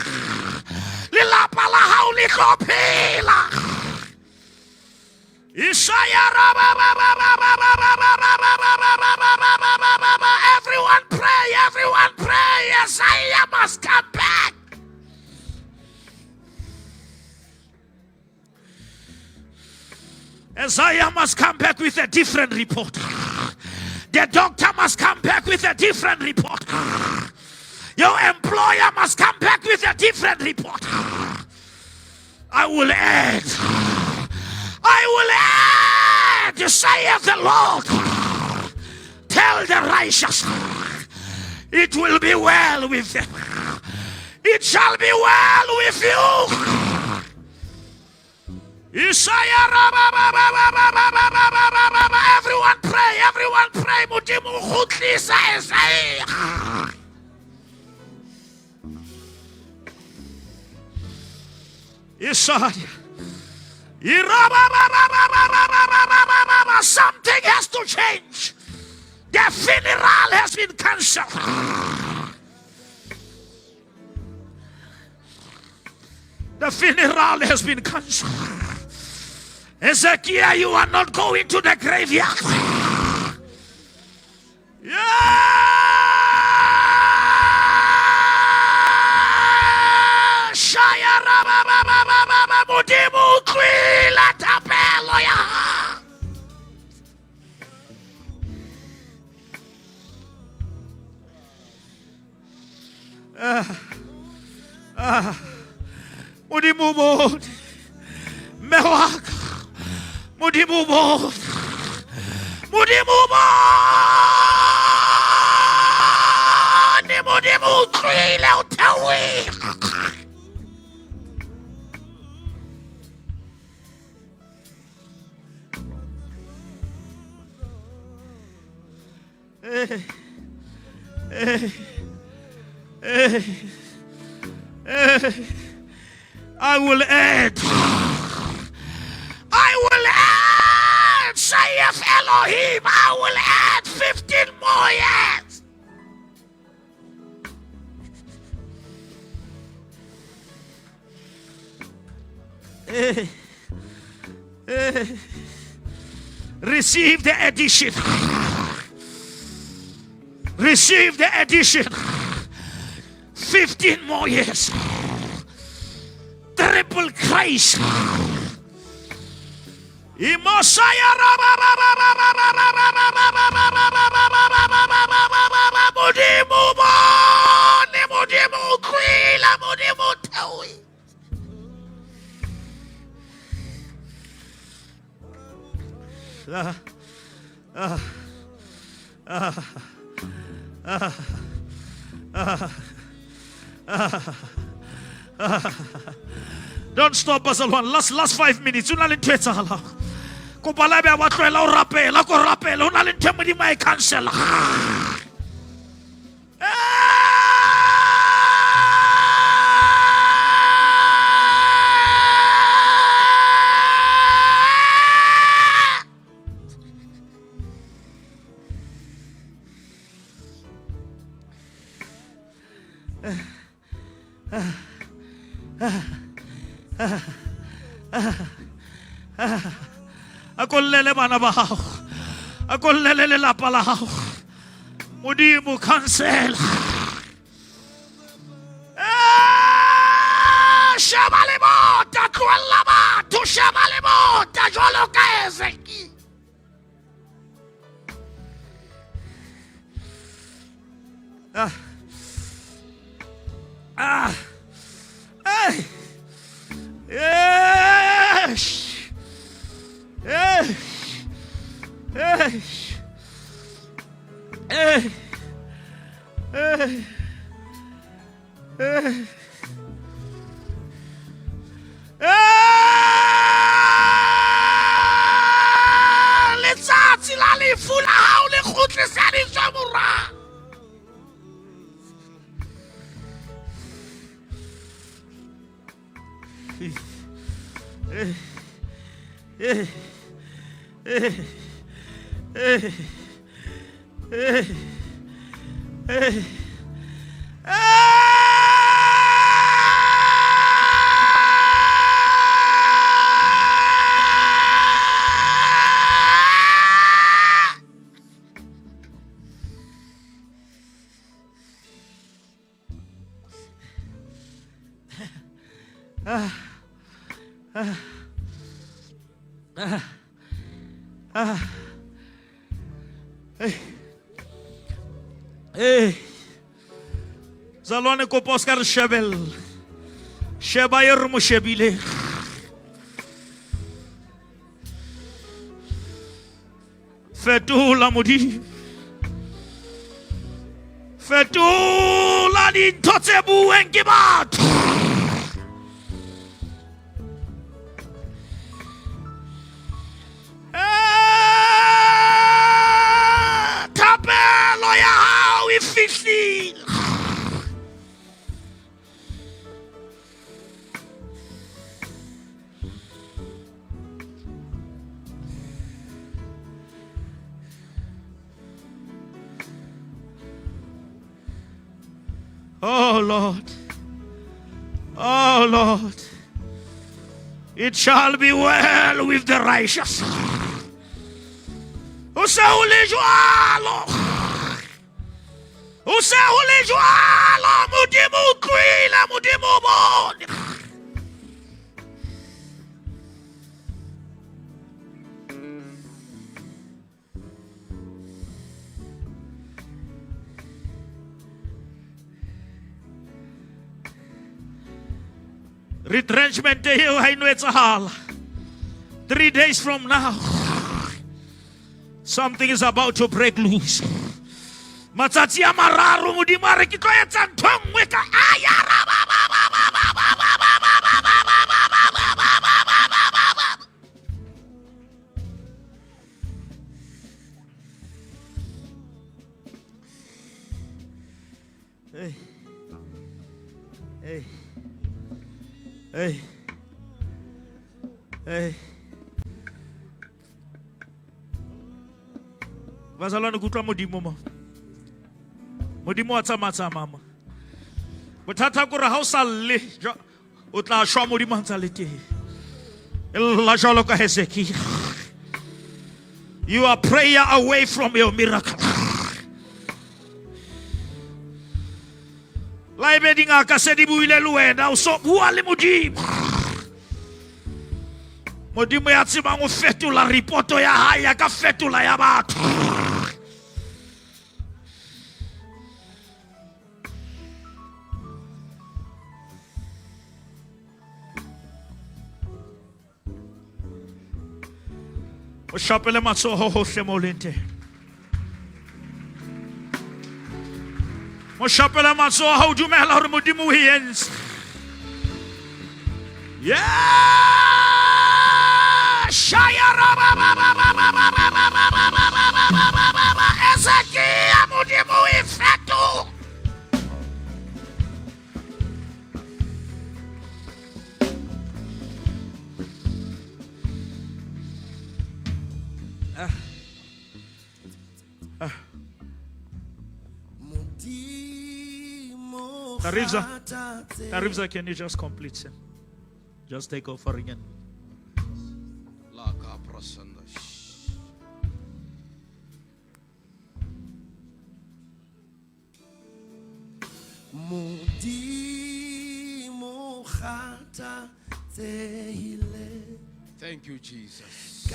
Lilapalahau likopila. Isaiah. Everyone pray, everyone pray. Isaiah must come back. Isaiah must come back with a different report. The doctor must come back with a different report. Your employer must come back with a different report. I will add, saith the Lord. Tell the righteous, it will be well with them. It shall be well with you. Everyone pray, everyone pray. Mudimu khutli Isaiah. Something has to change. The funeral has been cancelled. The funeral has been cancelled. Ezekiel, you are not going to the graveyard. Mudimubod Mewak Mudimubod Mudimubod Tawi. I will add, saith Elohim, I will add 15 more years. Receive the addition. Receive the addition. 15 more years. Triple Christ. Don't stop, Basalwan. Last 5 minutes. Unalintwetsa. Kupalabe watwela urapela ko rapela unalintemudi mai cancel. Akollele bana ba hao. Akollele lelapa la hao. Modimo cancel. Sheba le mota, tlohella batho, sheba le mota, jwalo ka Ezeki. Hey. Yes. Hey. Hey. Hey. Hey. Hey. Letsatsi la lefu la hao le kgutliseditswe morao. Zalwane kopa o ska re shebella. Sheba e re mo shebile. Fetola Modimo. Fetola dintho tse bueng ke batho. Thapelo ya hao e fihlile. Oh Lord, oh Lord, it shall be well with the righteous. O se o le jwalo, o se o le jwalo, Modimo o utlwile, Modimo o bone. Retrenchment eo ha ino etsahala. 3 days from now, something is about to break loose. Matsatsi a mararo Modimo a re ke tlo etsa ntho nngwe ka ayara ba ba ba ba ba ba ba ba ba ba ba ba ba ba ba ba. Hey. Hey. Hey. Hey. Bazalwane kutlwa Modimo mo. Modimo wa tsamaya mama. Bothata ke re ha o sa lle o tla shwa Modimo a ntse le teng. Ella jalo ka Hezekiah. You are prayer away from your miracle. La ebe dingaka se di buile le wena o so bua le Modimo. Modimo ya tsebang o fetola reporto ya hae ya ka fetola ya batho. O shapele matsoho hohle mo lente. Mo shapele matsoho ha o dumela hore Modimo o entse. Yeah! Shaya raba ba ba ba ba ba ba ba ba ba ba ba ba ba ba ba Ezekiel Modimo o ifeto. Tarivza, can you just complete it? Just take over again. Thank you, Jesus.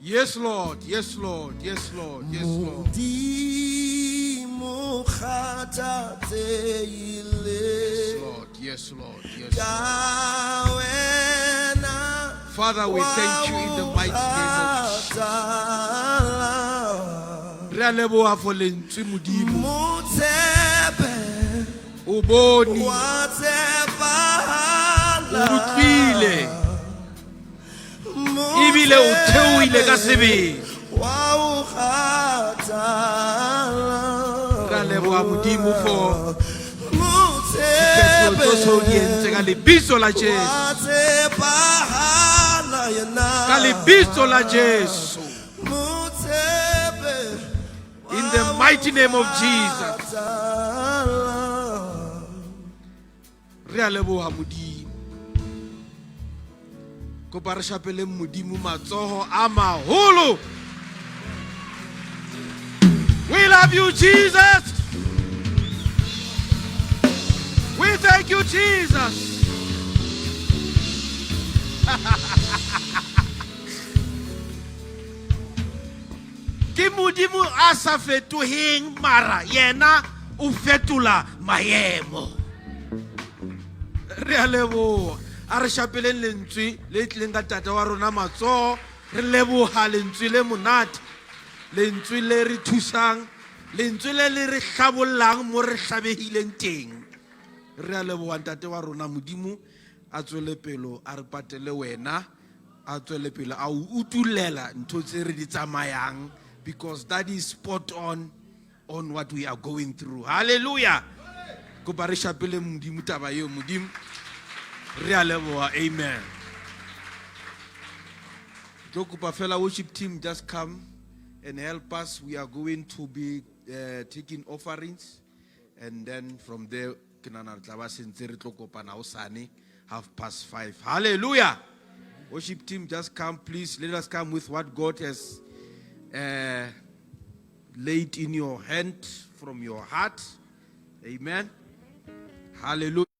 Yes, Lord. Yes, Lord. Yes, Lord. Yes, Lord. Yes, Lord. Yes, Lord. Yes, Lord. Father, we thank you in the mighty name of Jesus. Re a leboha for lentswe Modimo. O bone. O utlwile. Ebile o theohile ka sebele. Re a leboha Modimo for so di entse ka lebitso la Jesu. Ka lebitso la Jesu. In the mighty name of Jesus. Re a leboha Modimo. Kopa re shapele Modimo matsoho a maholo. We love you, Jesus. We thank you, Jesus. Ke Modimo a sa fetoheng mara yena o fetola maemo. Re a leboha. A re shapeleng lentswe le tleng ka tata wa rona matsoho. Re leboha lentswe le monate. Lentswe le re thusang. Lentswe le re hlabollang mo re hlabehileng teng. Re a leboha ntate wa rona Modimo a tswele pelo a re patele wena a tswele pelo a utulela ntho tse re di tsamayang, because that is spot on what we are going through. Hallelujah. Kopa re shapele Modimo taba eo Modimo. Re a leboha. Amen. Jo kopa fela worship team just come and help us. We are going to be taking offerings, and then from there 5:30. Hallelujah. Worship team, just come, please. Let us come with what God has laid in your hand from your heart. Amen. Hallelujah.